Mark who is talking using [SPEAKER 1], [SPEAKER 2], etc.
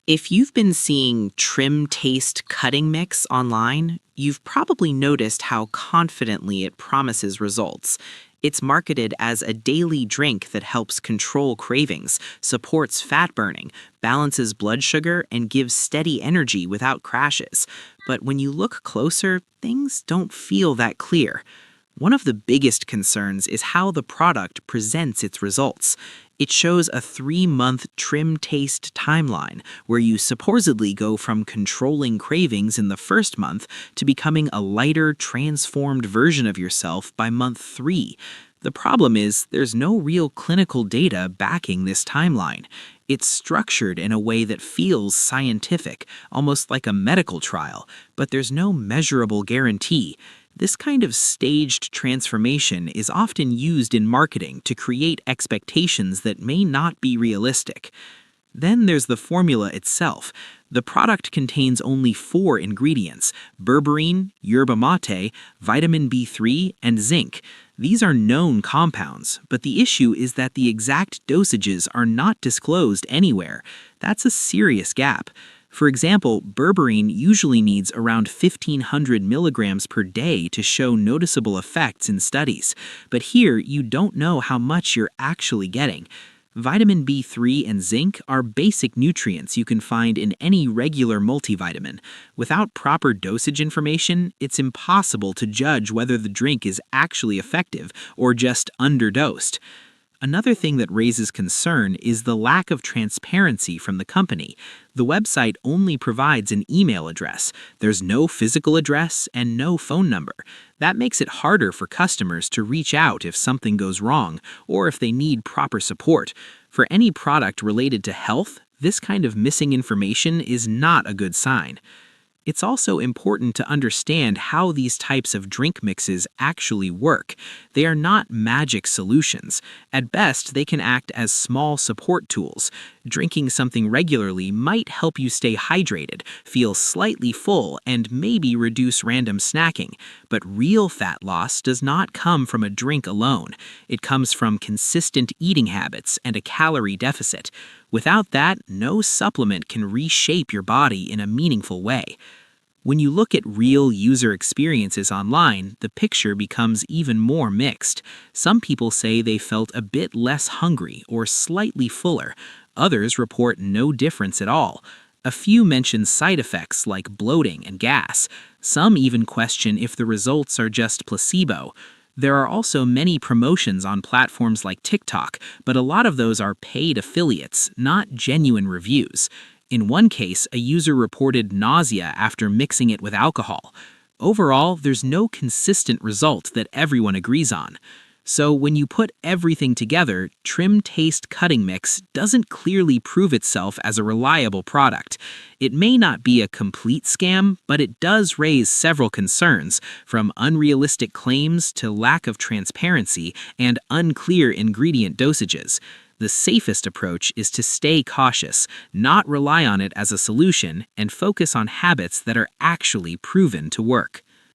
[SPEAKER 1] If you've been seeing Trim Taste Cutting Mix online, you've probably noticed how confidently it promises results. It's marketed as a daily drink that helps control cravings, supports fat burning, balances blood sugar, and gives steady energy without crashes. But when you look closer, things don't feel that clear. One of the biggest concerns is how the product presents its results. It shows a 3-month trim taste timeline where you supposedly go from controlling cravings in the first month to becoming a lighter, transformed version of yourself by month 3. The problem is there's no real clinical data backing this timeline. It's structured in a way that feels scientific, almost like a medical trial, but there's no measurable guarantee. This kind of staged transformation is often used in marketing to create expectations that may not be realistic. Then there's the formula itself. The product contains only 4 ingredients: berberine, yerba mate, vitamin B3, and zinc. These are known compounds, but the issue is that the exact dosages are not disclosed anywhere. That's a serious gap. For example, berberine usually needs around 1,500 milligrams per day to show noticeable effects in studies, but here you don't know how much you're actually getting. Vitamin B3 and zinc are basic nutrients you can find in any regular multivitamin. Without proper dosage information, it's impossible to judge whether the drink is actually effective or just underdosed. Another thing that raises concern is the lack of transparency from the company. The website only provides an email address. There's no physical address and no phone number. That makes it harder for customers to reach out if something goes wrong or if they need proper support. For any product related to health, this kind of missing information is not a good sign. It's also important to understand how these types of drink mixes actually work. They are not magic solutions. At best, they can act as small support tools. Drinking something regularly might help you stay hydrated, feel slightly full, and maybe reduce random snacking. But real fat loss does not come from a drink alone. It comes from consistent eating habits and a calorie deficit. Without that, no supplement can reshape your body in a meaningful way. When you look at real user experiences online, the picture becomes even more mixed. Some people say they felt a bit less hungry or slightly fuller. Others report no difference at all. A few mention side effects like bloating and gas. Some even question if the results are just placebo. There are also many promotions on platforms like TikTok, but a lot of those are paid affiliates, not genuine reviews. In one case, a user reported nausea after mixing it with alcohol. Overall, there's no consistent result that everyone agrees on. So when you put everything together, Trim Taste Cutting Mix doesn't clearly prove itself as a reliable product. It may not be a complete scam, but it does raise several concerns, from unrealistic claims to lack of transparency and unclear ingredient dosages. The safest approach is to stay cautious, not rely on it as a solution, and focus on habits that are actually proven to work.